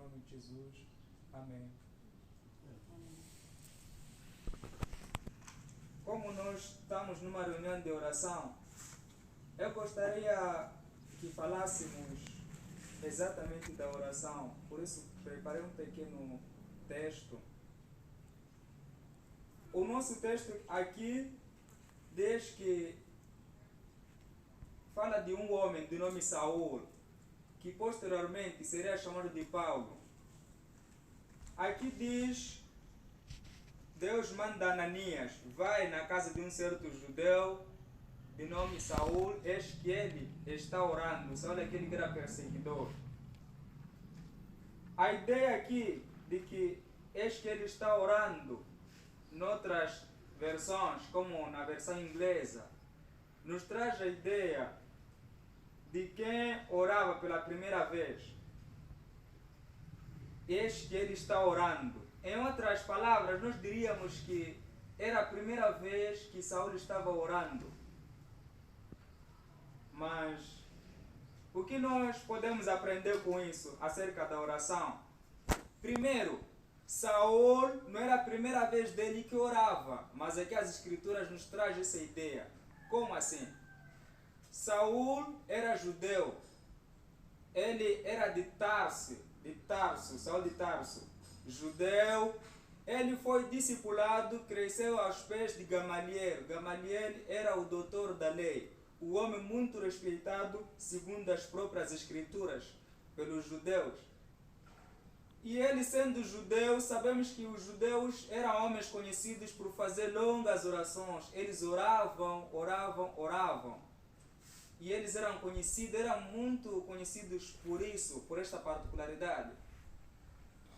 nome de Jesus. Amém. Como nós estamos numa reunião de oração, eu gostaria que falássemos exatamente da oração. Por isso, preparei um pequeno texto. O nosso texto aqui diz que fala de um homem de nome Saul, que posteriormente seria chamado de Paulo. Aqui diz, Deus manda Ananias, vai na casa de um certo judeu de nome Saul, eis que ele está orando. Saul é aquele que era perseguidor. A ideia aqui de que eis que ele está orando, noutras versões, como na versão inglesa, nos traz a ideia de quem orava pela primeira vez. Eis que ele está orando. Em outras palavras, nós diríamos que era a primeira vez que Saul estava orando. Mas o que nós podemos aprender com isso acerca da oração? Primeiro, Saul não era a primeira vez dele que orava, mas aqui as escrituras nos trazem essa ideia. Como assim? Saul era judeu. Ele era de Tarso, Saul de Tarso, judeu. Ele foi discipulado, cresceu aos pés de Gamaliel. Gamaliel era o doutor da lei, o homem muito respeitado, segundo as próprias escrituras, pelos judeus. E ele, sendo judeu, sabemos que os judeus eram homens conhecidos por fazer longas orações. Eles oravam. E eles eram muito conhecidos por isso, por esta particularidade.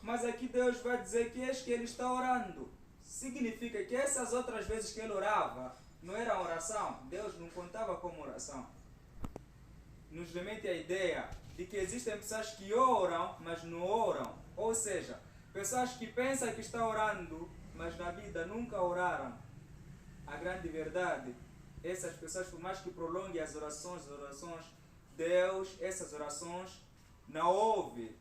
Mas aqui Deus vai dizer que eis que ele está orando. Significa que essas outras vezes que ele orava não era oração. Deus não contava como oração. Nos remete a ideia de que existem pessoas que oram, mas não oram. Ou seja, pessoas que pensam que estão orando, mas na vida nunca oraram. A grande verdade, essas pessoas, por mais que prolonguem as orações, Deus, essas orações, não ouve.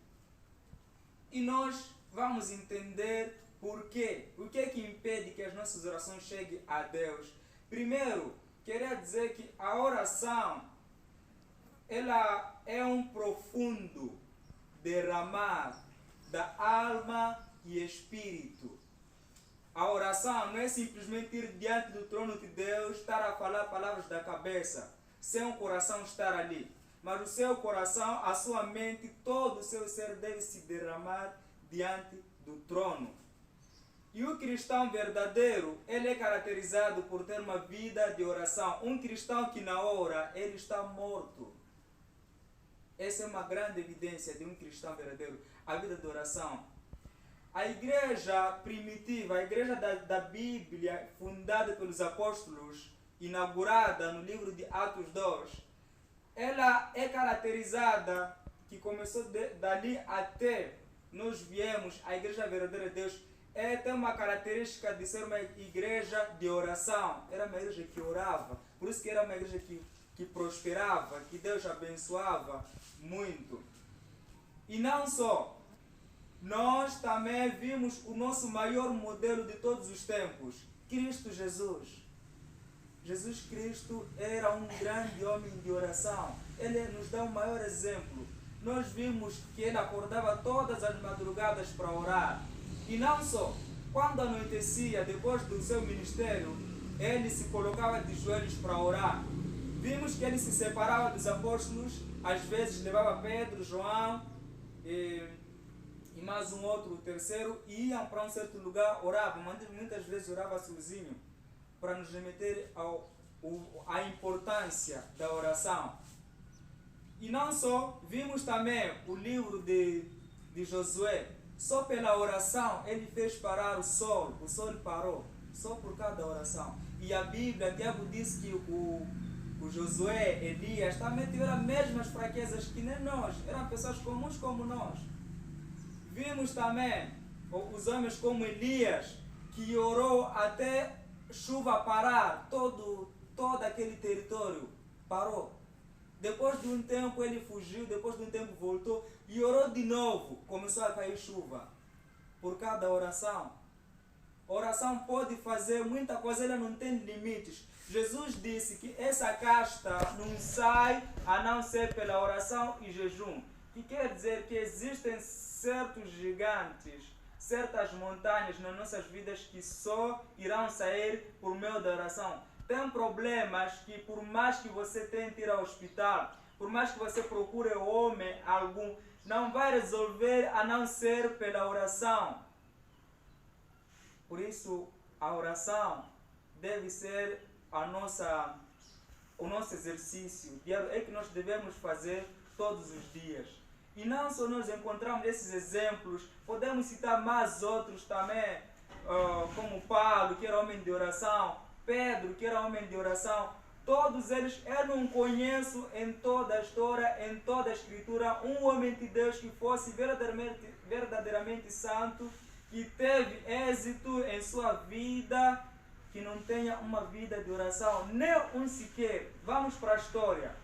E nós vamos entender por quê. O que é que impede que as nossas orações cheguem a Deus? Primeiro, queria dizer que a oração, ela é um profundo derramar da alma e espírito. A oração não é simplesmente ir diante do trono de Deus, estar a falar palavras da cabeça, sem o coração estar ali. Mas o seu coração, a sua mente, todo o seu ser deve se derramar diante do trono. E o cristão verdadeiro, ele é caracterizado por ter uma vida de oração. Um cristão que não ora, ele está morto. Essa é uma grande evidência de um cristão verdadeiro, a vida de oração. A igreja primitiva, a igreja da Bíblia, fundada pelos apóstolos, inaugurada no livro de Atos 2, ela é caracterizada, que começou dali até nós viemos, a igreja verdadeira de Deus, tem uma característica de ser uma igreja de oração. Era uma igreja que orava, por isso que era uma igreja que prosperava, que Deus abençoava muito. E não só, nós também vimos o nosso maior modelo de todos os tempos, Cristo Jesus. Jesus Cristo era um grande homem de oração. Ele nos dá o maior exemplo. Nós vimos que ele acordava todas as madrugadas para orar. E não só, quando anoitecia, depois do seu ministério, ele se colocava de joelhos para orar. Vimos que ele se separava dos apóstolos, às vezes levava Pedro, João e mais um outro, o terceiro, e iam para um certo lugar, oravam, mas muitas vezes orava sozinho, para nos remeter à importância da oração. E não só, vimos também o livro de Josué. Só pela oração ele fez parar o sol parou, só por cada oração. E a Bíblia, Tiago disse que o Josué, Elias, também tiveram as mesmas fraquezas que nem nós, eram pessoas comuns como nós. Vimos também os homens como Elias, que orou até chuva parar, todo aquele território parou. Depois de um tempo ele fugiu, depois de um tempo voltou e orou de novo. Começou a cair chuva. Por cada oração. Oração pode fazer muita coisa, ela não tem limites. Jesus disse que essa casta não sai a não ser pela oração e jejum. Que quer dizer que existem certos gigantes, certas montanhas nas nossas vidas que só irão sair por meio da oração. Tem problemas que por mais que você tente ir ao hospital, por mais que você procure homem algum, não vai resolver a não ser pela oração. Por isso, a oração deve ser o nosso exercício diário, é que nós devemos fazer todos os dias. E não só nós encontramos esses exemplos, podemos citar mais outros também, como Paulo, que era homem de oração, Pedro, que era homem de oração. Todos eles, eu não conheço em toda a história, em toda a escritura, um homem de Deus que fosse verdadeiramente santo, que teve êxito em sua vida, que não tenha uma vida de oração, nem um sequer. Vamos para a história.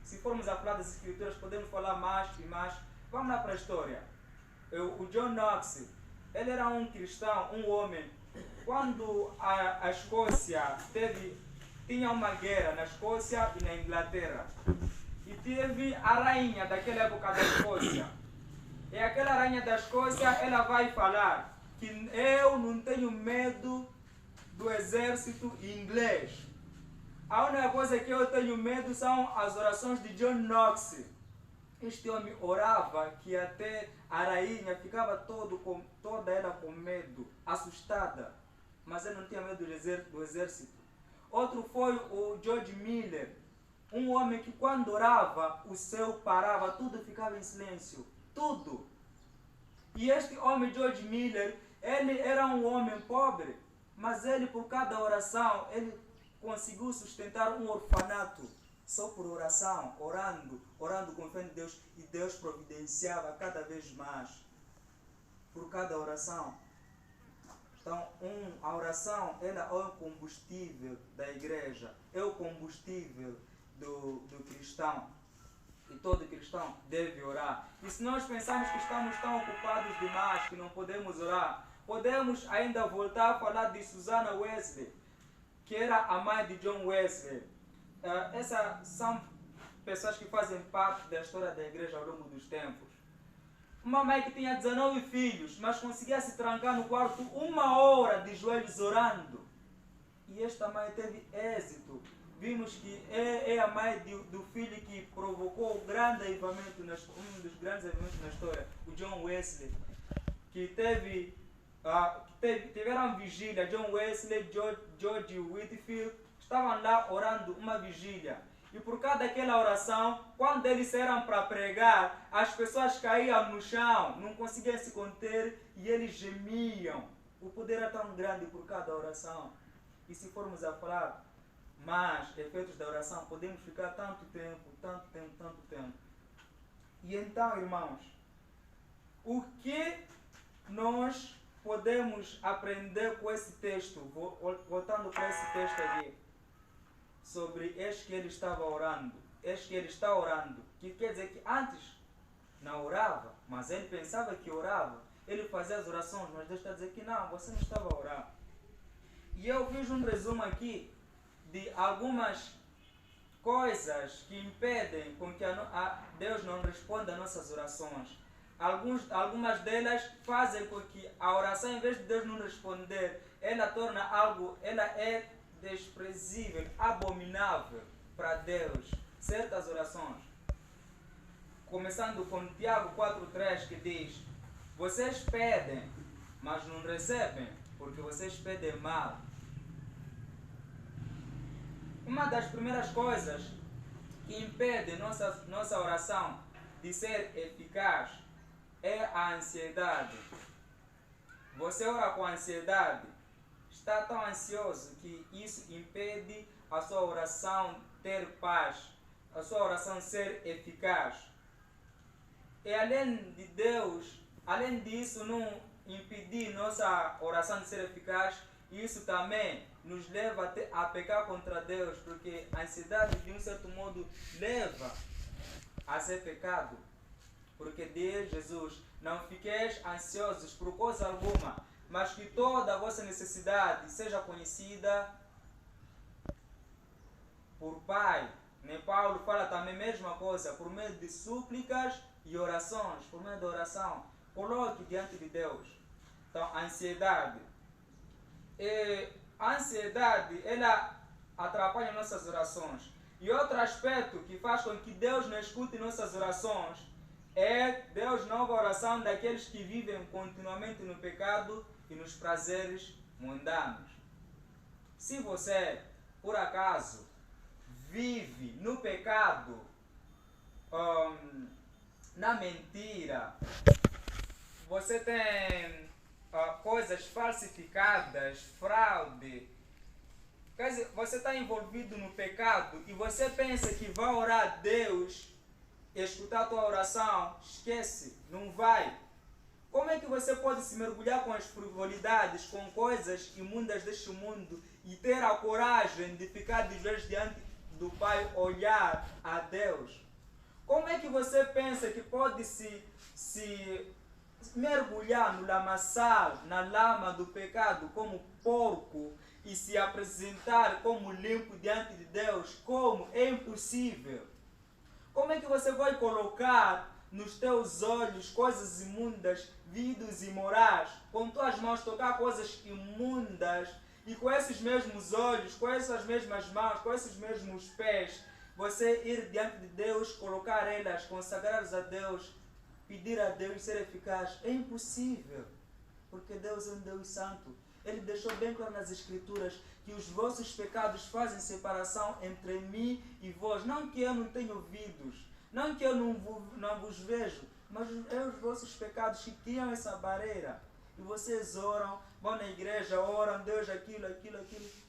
Se formos a falar das escrituras, podemos falar mais e mais. Vamos lá para a história. O John Knox, ele era um cristão, um homem. Quando a Escócia tinha uma guerra na Escócia e na Inglaterra, e teve a rainha daquela época da Escócia. E aquela rainha da Escócia, ela vai falar que eu não tenho medo do exército inglês. A única coisa que eu tenho medo são as orações de John Knox. Este homem orava que até a rainha ficava toda ela com medo, assustada. Mas ele não tinha medo do exército. Outro foi o George Miller, um homem que quando orava, o céu parava, tudo ficava em silêncio. Tudo. E este homem, George Miller, ele era um homem pobre, mas ele, por cada oração, ele conseguiu sustentar um orfanato. Só por oração, orando com fé em Deus, e Deus providenciava cada vez mais. Por cada oração. Então, a oração, ela é o combustível da igreja, é o combustível do cristão. E todo cristão deve orar. E se nós pensamos que estamos tão ocupados demais que não podemos orar, podemos ainda voltar a falar de Susanna Wesley, que era a mãe de John Wesley. Essas são pessoas que fazem parte da história da igreja ao longo dos tempos. Uma mãe que tinha 19 filhos, mas conseguia se trancar no quarto 1 hora de joelhos orando. E esta mãe teve êxito. Vimos que é a mãe do filho que provocou um grande avivamento, um dos grandes avivamentos na história, o John Wesley, que tiveram vigília. John Wesley, George Whitefield, estavam lá orando uma vigília. E por causa daquela oração, quando eles saíram para pregar, as pessoas caíam no chão, não conseguiam se conter e eles gemiam. O poder era tão grande por causa da oração. E se formos a falar mais efeitos da oração, podemos ficar tanto tempo. E então, irmãos, o que nós podemos aprender com esse texto, voltando para esse texto aqui, sobre este que ele estava orando, este que ele está orando, que quer dizer que antes não orava, mas ele pensava que orava, ele fazia as orações, mas Deus está a dizer que não, você não estava a orar. E eu fiz um resumo aqui de algumas coisas que impedem com que Deus não responda às nossas orações. Algumas delas fazem com que a oração, em vez de Deus não responder, ela é desprezível, abominável para Deus. Certas orações. Começando com Tiago 4,3, que diz: vocês pedem, mas não recebem, porque vocês pedem mal. Uma das primeiras coisas que impede nossa oração de ser eficaz é a ansiedade. Você ora com ansiedade, está tão ansioso que isso impede a sua oração ter paz, a sua oração ser eficaz. E além disso, não impedir nossa oração de ser eficaz, isso também nos leva a pecar contra Deus, porque a ansiedade, de um certo modo, leva a ser pecado. Porque diz Jesus: não fiqueis ansiosos por coisa alguma, mas que toda a vossa necessidade seja conhecida por Pai. Nem Paulo fala também a mesma coisa, por meio de súplicas e orações, por meio da oração. Coloque diante de Deus. Então, a ansiedade. A ansiedade, ela atrapalha nossas orações. E outro aspecto que faz com que Deus não escute nossas orações é Deus não ouve a oração daqueles que vivem continuamente no pecado e nos prazeres mundanos. Se você, por acaso, vive no pecado, na mentira, você tem coisas falsificadas, fraude, quer dizer, você está envolvido no pecado e você pensa que vai orar a Deus, escutar a tua oração, esquece, não vai. Como é que você pode se mergulhar com as frivolidades, com coisas imundas deste mundo e ter a coragem de ficar de joelhos diante do Pai, olhar a Deus? Como é que você pensa que pode se mergulhar no lamaçal, na lama do pecado como porco e se apresentar como limpo diante de Deus? Como? É impossível. Como é que você vai colocar nos teus olhos coisas imundas, vícios imorais, com tuas mãos tocar coisas imundas e com esses mesmos olhos, com essas mesmas mãos, com esses mesmos pés, você ir diante de Deus, colocar elas, consagrar-as a Deus, pedir a Deus ser eficaz? É impossível, porque Deus é um Deus santo. Ele deixou bem claro nas Escrituras que os vossos pecados fazem separação entre mim e vós. Não que eu não tenha ouvidos, não que eu não vos vejo, mas é os vossos pecados que criam essa barreira. E vocês oram, vão na igreja, oram, Deus aquilo.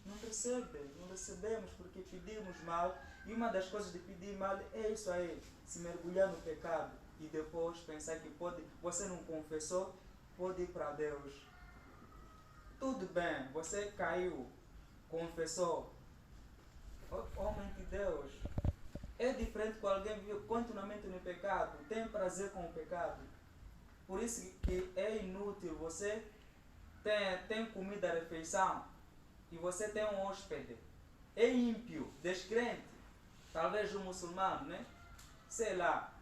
Não recebem, não recebemos porque pedimos mal. E uma das coisas de pedir mal é isso aí, se mergulhar no pecado e depois pensar que você não confessou, pode ir para Deus. Tudo bem, você caiu, confessou. Homem de Deus, é diferente com alguém que vive continuamente no pecado, tem prazer com o pecado. Por isso que é inútil, você tem comida, refeição, e você tem um hóspede. É ímpio, descrente, talvez um muçulmano, né? Sei lá.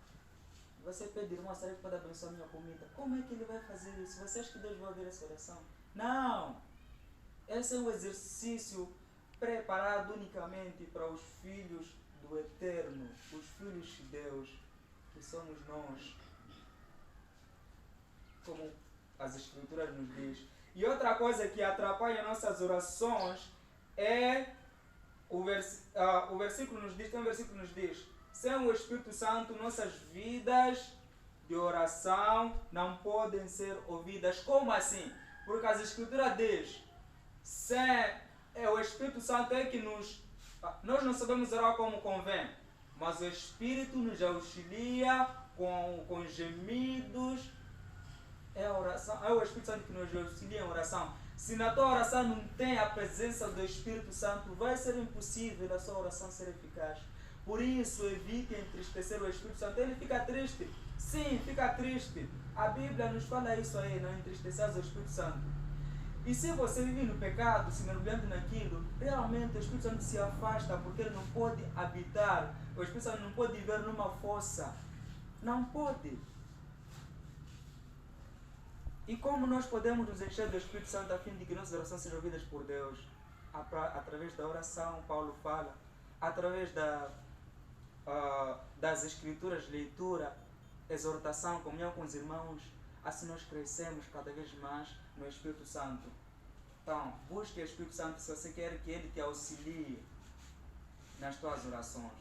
Você pede, irmão, será que pode abençoar a minha comida? Como é que ele vai fazer isso? Você acha que Deus vai ouvir essa oração? Não! Esse é um exercício preparado unicamente para os filhos do Eterno, os filhos de Deus, que somos nós, como as Escrituras nos diz. E outra coisa que atrapalha nossas orações é o versículo nos diz, tem um versículo que nos diz: sem o Espírito Santo, nossas vidas de oração não podem ser ouvidas. Como assim? Porque as Escrituras diz, o Espírito Santo é que nós não sabemos orar como convém, mas o Espírito nos auxilia com gemidos. É a oração, é o Espírito Santo que nos auxilia em oração. Se na tua oração não tem a presença do Espírito Santo, vai ser impossível a sua oração ser eficaz. Por isso, evite entristecer o Espírito Santo. Ele fica triste. Sim, fica triste. A Bíblia nos fala isso aí, não entristecer o Espírito Santo. E se você vive no pecado, se mergulhando naquilo, realmente o Espírito Santo se afasta, porque ele não pode habitar. O Espírito Santo não pode viver numa fossa. Não pode. E como nós podemos nos encher do Espírito Santo a fim de que nossas orações sejam ouvidas por Deus? Através da oração, Paulo fala, através das Escrituras, leitura, exortação, comunhão com os irmãos. Assim nós crescemos cada vez mais no Espírito Santo. Então, busque o Espírito Santo se você quer que ele te auxilie nas tuas orações.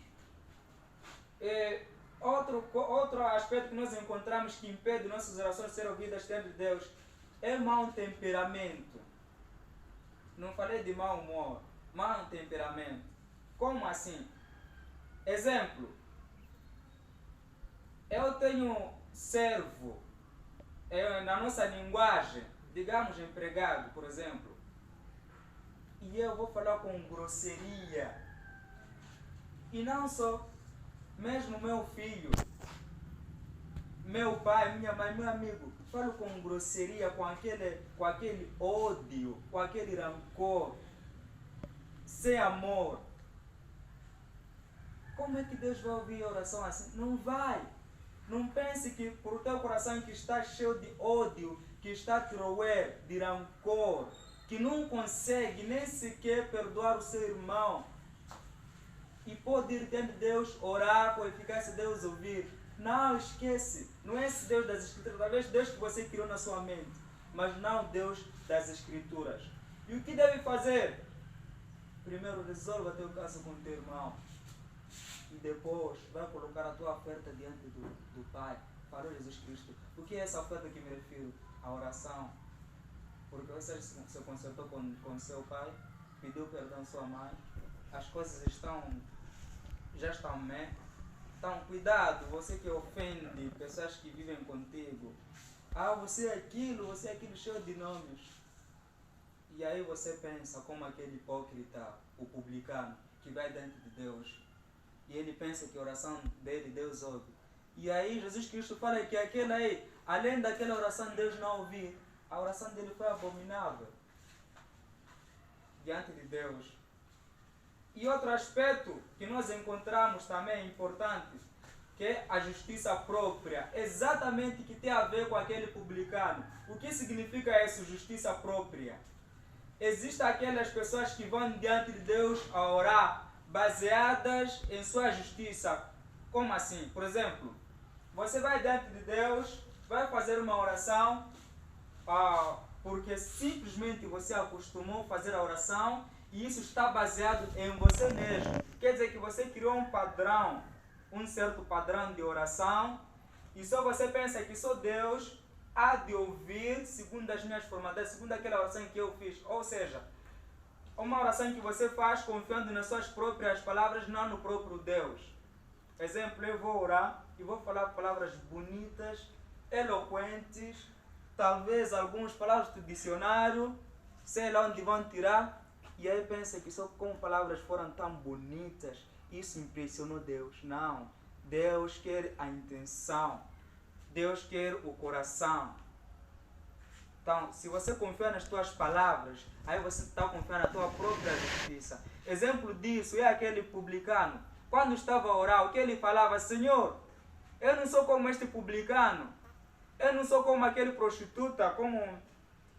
E outro aspecto que nós encontramos que impede nossas orações de serem ouvidas diante de Deus é mau temperamento. Não falei de mau humor, mau temperamento. Como assim? Exemplo, eu tenho servo, na nossa linguagem, digamos empregado, por exemplo. e eu vou falar com grosseria. E não só, mesmo meu filho, meu pai, minha mãe, meu amigo, falo com grosseria, com aquele ódio, com aquele rancor, sem amor. Como é que Deus vai ouvir a oração assim? Não vai. Não pense que por teu coração que está cheio de ódio, que está a te roer de rancor, que não consegue nem sequer perdoar o seu irmão, e pode ir diante de Deus orar com eficácia, Deus ouvir. Não, esquece. Não é esse Deus das Escrituras. Talvez Deus que você criou na sua mente, mas não Deus das Escrituras. E o que deve fazer? Primeiro, resolva teu caso com teu irmão. E depois, vai colocar a tua oferta diante do Pai. Falou Jesus Cristo. O que é essa oferta que me refiro? A oração. Porque você se consertou com seu pai, pediu perdão à sua mãe, as coisas já estão bem. Então, cuidado, você que ofende pessoas que vivem contigo. Ah, você é aquilo cheio de nomes. E aí você pensa como aquele hipócrita, o publicano, que vai diante de Deus. E ele pensa que a oração dele, Deus ouve. E aí Jesus Cristo fala que aquele aí, além daquela oração Deus não ouvir, a oração dele foi abominável diante de Deus. E outro aspecto que nós encontramos também importante, que é a justiça própria, exatamente que tem a ver com aquele publicano. O que significa isso, justiça própria? Existem aquelas pessoas que vão diante de Deus a orar, baseadas em sua justiça. Como assim? Por exemplo, você vai diante de Deus, vai fazer uma oração, porque simplesmente você acostumou a fazer a oração e isso está baseado em você mesmo. Quer dizer que você criou um padrão, um certo padrão de oração, e só você pensa que só Deus há de ouvir segundo as minhas formalidades, segundo aquela oração que eu fiz. Ou seja, uma oração que você faz confiando nas suas próprias palavras, não no próprio Deus. Exemplo, eu vou orar e vou falar palavras bonitas, eloquentes, talvez algumas palavras do dicionário, sei lá onde vão tirar, e aí pensa que só como palavras foram tão bonitas, isso impressionou Deus. Não, Deus quer a intenção, Deus quer o coração. Então, se você confia nas tuas palavras, aí você está confiando na tua própria justiça. Exemplo disso é aquele publicano. Quando estava a orar, o que ele falava? Senhor, eu não sou como este publicano. Eu não sou como aquele prostituta, como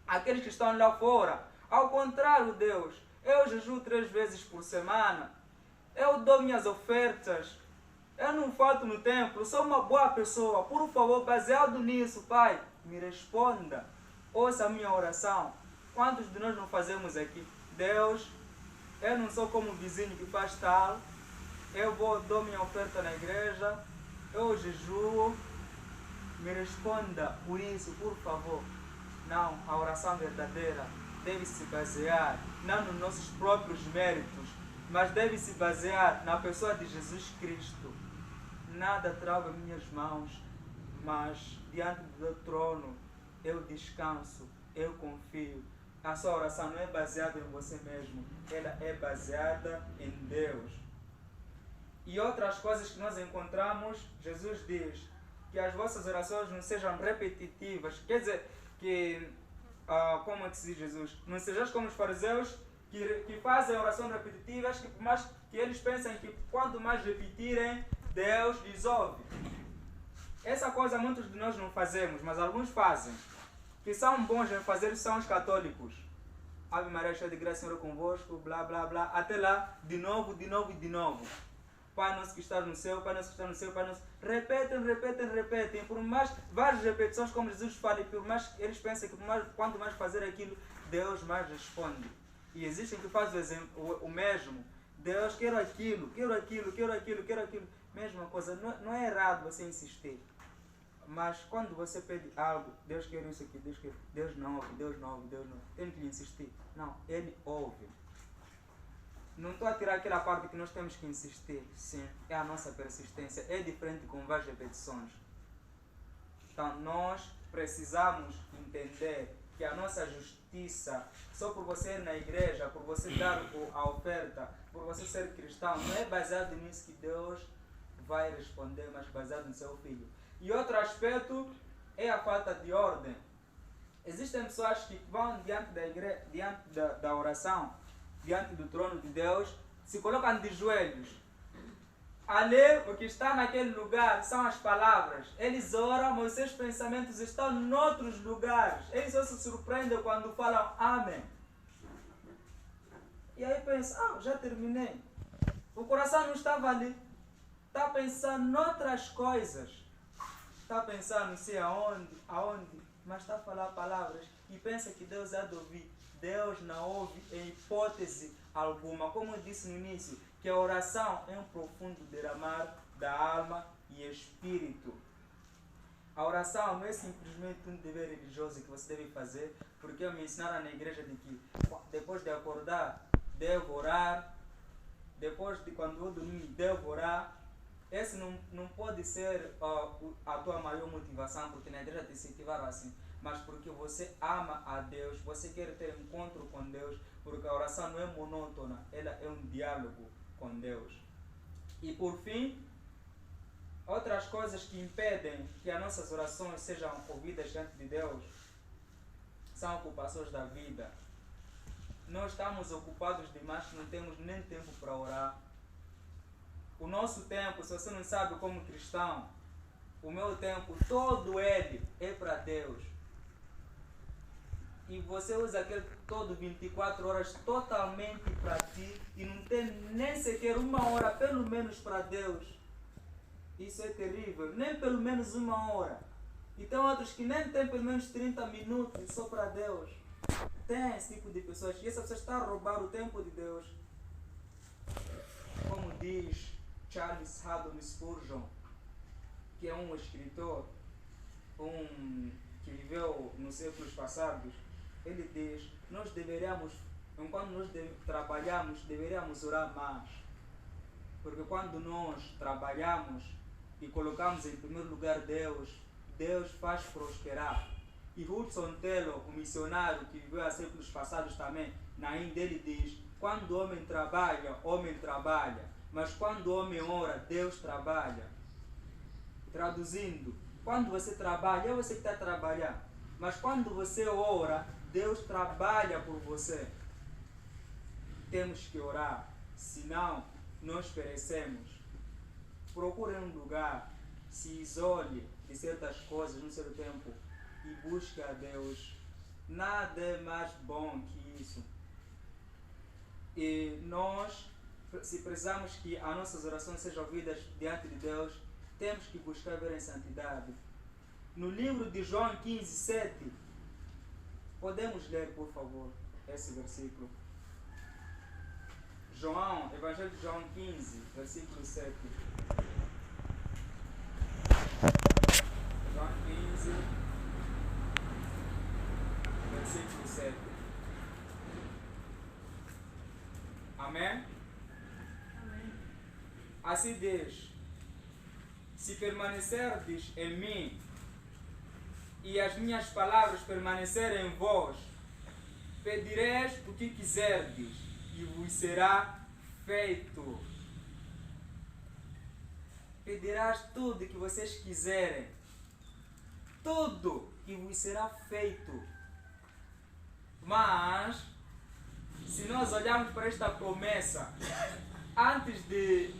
aqueles que estão lá fora. Ao contrário, Deus, eu jejuo 3 vezes por semana. Eu dou minhas ofertas. Eu não falto no templo. Sou uma boa pessoa. Por favor, baseado nisso, Pai, me responda. Ouça a minha oração. Quantos de nós não fazemos aqui? Deus, eu não sou como o vizinho que faz tal. Eu dou minha oferta na igreja. Eu jejuo. Me responda por isso, por favor. Não, a oração verdadeira deve se basear não nos nossos próprios méritos, mas deve se basear na pessoa de Jesus Cristo. Nada trago minhas mãos, mas diante do teu trono eu descanso, eu confio. A sua oração não é baseada em você mesmo, ela é baseada em Deus. E outras coisas que nós encontramos, Jesus diz que as vossas orações não sejam repetitivas. Quer dizer, que, como é que se diz Jesus? Não sejais como os fariseus que fazem orações repetitivas, que por mais que eles pensam que quanto mais repetirem, Deus lhes ouve. Essa coisa muitos de nós não fazemos, mas alguns fazem. Que são bons em fazer são os católicos. Ave Maria, cheia de graça, Senhor é convosco, blá blá blá, até lá, de novo, de novo e de novo. Pai nosso que estás no céu, Pai nosso que estás no céu, Pai nosso... Repetem. Por mais várias repetições, como Jesus fala, e por mais eles pensam que quanto mais fazer aquilo, Deus mais responde. E existem que fazem o mesmo. Deus, quero aquilo. Mesma coisa, não é errado você insistir. Mas quando você pede algo, Deus quer isso aqui, Deus não ouve. Tem que insistir. Não, Ele ouve. Não estou a tirar aquela parte que nós temos que insistir. Sim, é a nossa persistência. É diferente com várias repetições. Então, nós precisamos entender que a nossa justiça, só por você ir na igreja, por você dar a oferta, por você ser cristão, não é baseado nisso que Deus vai responder, mas baseado no seu Filho. E outro aspecto é a falta de ordem. Existem pessoas que vão diante da igreja, diante da oração, diante do trono de Deus, se colocam de joelhos. Ali, o que está naquele lugar são as palavras. Eles oram, mas seus pensamentos estão em outros lugares. Eles só se surpreendem quando falam amém. E aí pensam, já terminei. O coração não estava ali. Está pensando em outras coisas. Está pensando não sei aonde, mas está a falar palavras e pensa que Deus há de ouvir. Deus não ouve em hipótese alguma. Como eu disse no início, que a oração é um profundo derramar da alma e espírito. A oração não é simplesmente um dever religioso que você deve fazer, porque me ensinaram na igreja de que depois de acordar, devo orar, depois de quando vou dormir, devo orar. Esse não pode ser a tua maior motivação, porque na igreja te incentivaram assim, mas porque você ama a Deus, você quer ter encontro com Deus, porque a oração não é monótona, ela é um diálogo com Deus. E por fim, outras coisas que impedem que as nossas orações sejam ouvidas diante de Deus são ocupações da vida. Nós estamos ocupados demais que não temos nem tempo para orar. O nosso tempo, se você não sabe como cristão, o meu tempo, todo ele é para Deus. E você usa aquele todo 24 horas totalmente para ti e não tem nem sequer uma hora, pelo menos, para Deus. Isso é terrível. Nem pelo menos uma hora. E tem outros que nem tem pelo menos 30 minutos só para Deus. Tem esse tipo de pessoas. E essa pessoa está a roubar o tempo de Deus. Como diz Charles Haddon Spurgeon, que é um escritor que viveu nos séculos passados, ele diz, nós deveríamos, enquanto nós trabalhamos, deveríamos orar mais. Porque quando nós trabalhamos e colocamos em primeiro lugar Deus, Deus faz prosperar. E Hudson Taylor, o missionário que viveu há séculos passados também, na Índia, ele diz, quando o homem trabalha. Mas quando o homem ora, Deus trabalha. Traduzindo, quando você trabalha, é você que está trabalhando. Mas quando você ora, Deus trabalha por você. Temos que orar, senão nós perecemos. Procure um lugar, se isole de certas coisas no seu tempo e busque a Deus. Nada é mais bom que isso. E nós, se precisamos que as nossas orações sejam ouvidas diante de Deus, temos que buscar ver em santidade. No livro de João 15, 7, podemos ler, por favor, esse versículo. Evangelho de João 15, versículo 7. João 15, versículo 7. Amém? Assim diz, se permanecerdes em mim e as minhas palavras permanecerem em vós, pedireis o que quiserdes e vos será feito. Pedirás tudo que vocês quiserem, tudo e vos será feito. Mas, se nós olharmos para esta promessa, antes de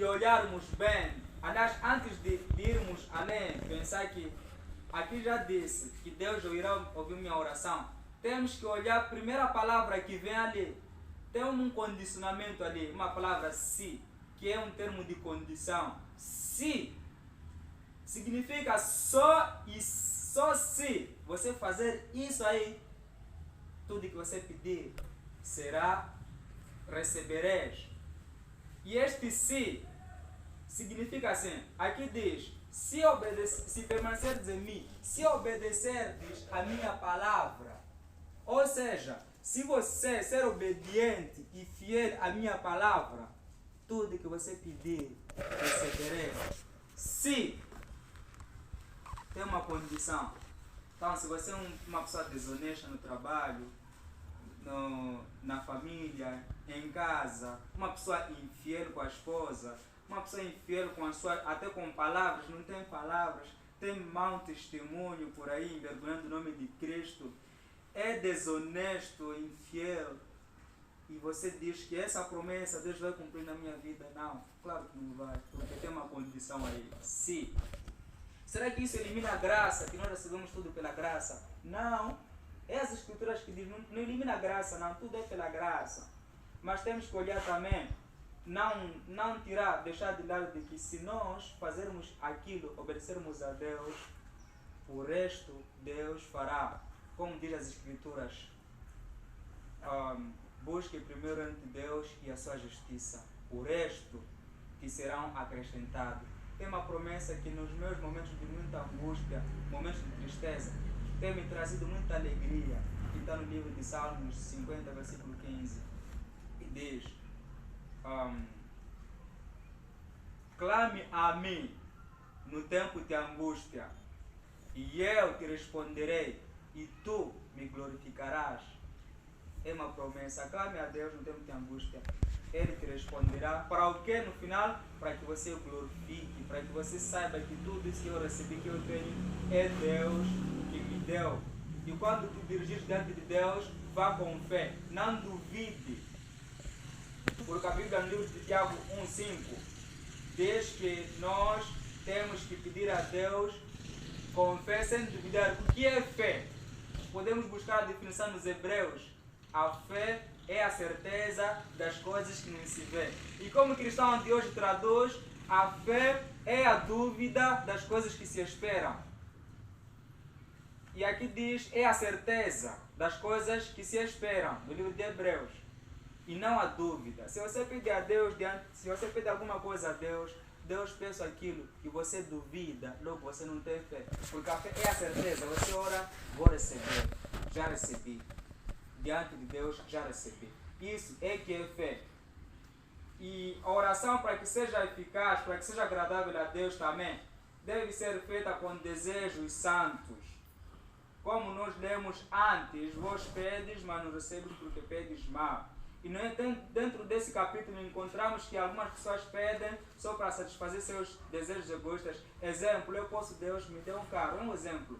olharmos bem, aliás, antes de irmos além, pensar que aqui já disse que Deus irá ouvir minha oração, temos que olhar a primeira palavra que vem ali. Tem um condicionamento ali, uma palavra se, que é um termo de condição. Se significa só e só se você fazer isso aí, tudo que você pedir será, recebereis. E este se significa assim, aqui diz, se permanecerdes em mim, se obedecerdes a minha palavra, ou seja, se você ser obediente e fiel à minha palavra, tudo que você pedir, receberei. Se tem uma condição, Então, se você é uma pessoa desonesta no trabalho, na família, em casa, uma pessoa infiel com a esposa, uma pessoa infiel com a sua, até com palavras, não tem palavras, tem mau testemunho por aí, envergonhando o nome de Cristo, é desonesto, infiel, e você diz que essa promessa Deus vai cumprir na minha vida. Não, claro que não vai, porque tem uma condição aí. Se. Será que isso elimina a graça, que nós recebemos tudo pela graça? Não. É as escrituras que dizem, não elimina a graça, não, tudo é pela graça. Mas temos que olhar também, não tirar, deixar de lado de que se nós fazermos aquilo, obedecermos a Deus, o resto Deus fará. Como diz as escrituras, busque primeiro ante Deus e a sua justiça. O resto te serão acrescentados. Tem uma promessa que nos meus momentos de muita angústia, momentos de tristeza, tem me trazido muita alegria. Que está no livro de Salmos 50, versículo 15. E diz, clame a mim no tempo de angústia, e eu te responderei, e tu me glorificarás. É uma promessa. Clame a Deus no tempo de angústia, Ele te responderá. Para o que no final? Para que você o glorifique, para que você saiba que tudo isso que eu recebi, que eu tenho, é Deus que me deu. E quando tu dirigires diante de Deus, vá com fé, não duvide. Porque a Bíblia no livro de Tiago 1,5 diz que nós temos que pedir a Deus com fé, sem duvidar. O que é fé? Podemos buscar a definição nos Hebreus. A fé é a certeza das coisas que não se vê. E como o cristão de hoje traduz, a fé é a dúvida das coisas que se esperam. E aqui diz, é a certeza das coisas que se esperam, no livro de Hebreus. E não a dúvida. Se você pede a Deus, se você pede alguma coisa a Deus, Deus pensa aquilo e você duvida, logo você não tem fé. Porque a fé é a certeza. Você ora, vou receber. Já recebi. Diante de Deus, já recebi. Isso é que é fé. E a oração, para que seja eficaz, para que seja agradável a Deus também, deve ser feita com desejos santos. Como nós lemos antes, vós pedes, mas não recebes porque pedes mal. E dentro desse capítulo encontramos que algumas pessoas pedem só para satisfazer seus desejos egoístas. Exemplo, eu posso, Deus me deu um carro, é um exemplo.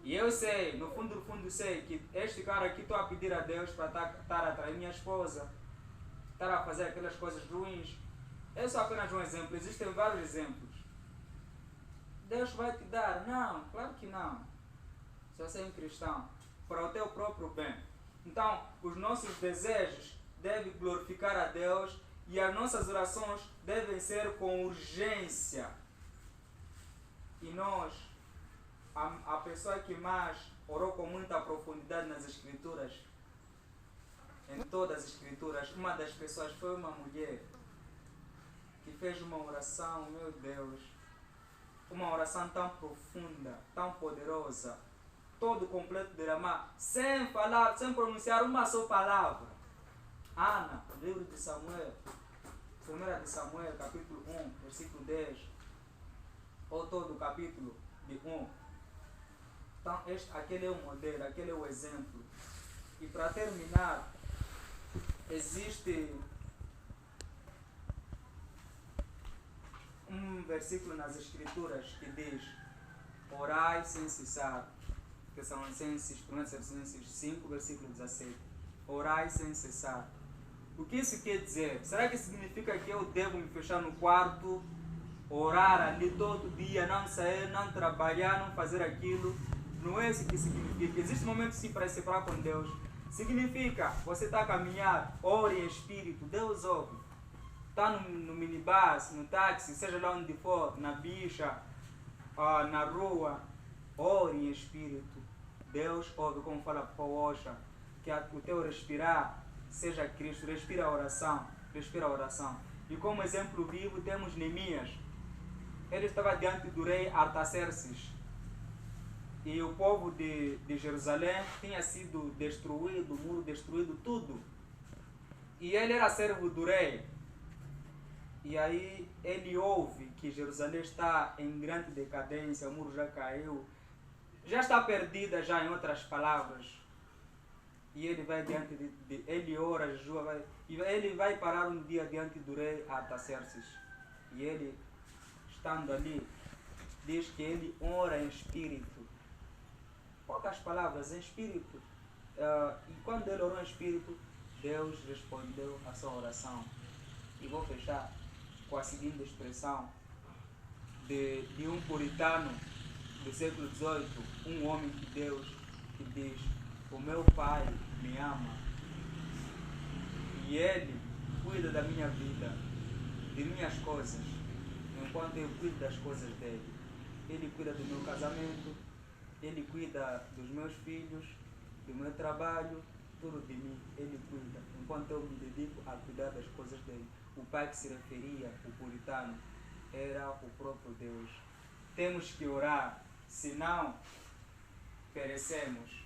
E eu sei, no fundo do fundo sei que este cara aqui estou a pedir a Deus para estar a trair minha esposa, estar a fazer aquelas coisas ruins. É só apenas um exemplo, existem vários exemplos. Deus vai te dar? Não, claro que não. Se você é um cristão, para o teu próprio bem. Então, os nossos desejos devem glorificar a Deus e as nossas orações devem ser com urgência. E nós, a pessoa que mais orou com muita profundidade nas Escrituras, em todas as Escrituras, uma das pessoas foi uma mulher que fez uma oração, meu Deus, uma oração tão profunda, tão poderosa, todo completo de Ramá, sem falar, sem pronunciar uma só palavra. Ana, livro de Samuel, 1 de Samuel, capítulo 1, versículo 10, ou todo o capítulo de 1. Então, aquele é o modelo, aquele é o exemplo. E para terminar, existe um versículo nas Escrituras que diz: orai sem cessar. Tessalonicenses 5, versículo 17. Orai sem cessar. O que isso quer dizer? Será que significa que eu devo me fechar no quarto, orar ali todo dia, não sair, não trabalhar, não fazer aquilo? Não é isso que significa. Existe um momento sim para se separar com Deus. Significa, você está a caminhar, ore em espírito, Deus ouve. Está no minibus, no táxi, seja lá onde for, na bicha, na rua, ore em espírito. Deus ouve, como fala Paulo Osha, que o teu respirar seja Cristo. Respira a oração, respira a oração. E como exemplo vivo temos Neemias. Ele estava diante do rei Artaxerxes. E o povo de Jerusalém tinha sido destruído, o muro destruído, tudo. E ele era servo do rei. E aí ele ouve que Jerusalém está em grande decadência, o muro já caiu. já está perdida já em outras palavras. E ele vai diante ele ora, jejua, ele vai parar um dia diante do rei Artaxerxes. E ele, estando ali, diz que ele ora em espírito. Poucas palavras, em espírito. E quando ele orou em espírito, Deus respondeu a sua oração. E vou fechar com a seguinte expressão de um puritano do século XVIII, um homem de Deus, que diz: o meu pai me ama e ele cuida da minha vida, de minhas coisas, enquanto eu cuido das coisas dele. Ele cuida do meu casamento, ele cuida dos meus filhos, do meu trabalho, tudo de mim, ele cuida, enquanto eu me dedico a cuidar das coisas dele. O pai que se referia, o puritano, era o próprio Deus. Temos que orar, senão perecemos.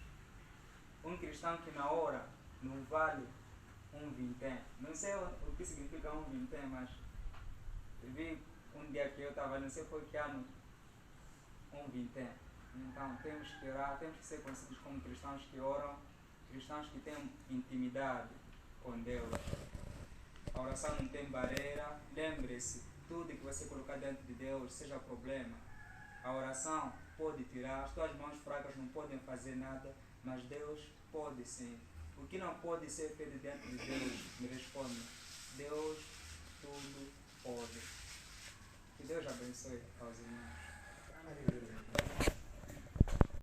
Um cristão que na hora não vale um vintém. Não sei o que significa um vintém, mas vi um dia que eu estava, não sei foi que ano, um vintém. Então temos que orar, temos que ser conhecidos como cristãos que oram, cristãos que têm intimidade com Deus. A oração não tem barreira. Lembre-se, tudo que você colocar dentro de Deus, seja problema, a oração pode tirar. As tuas mãos fracas não podem fazer nada, mas Deus pode sim. O que não pode ser feito dentro de Deus, me responde: Deus tudo pode. Que Deus abençoe aos irmãos.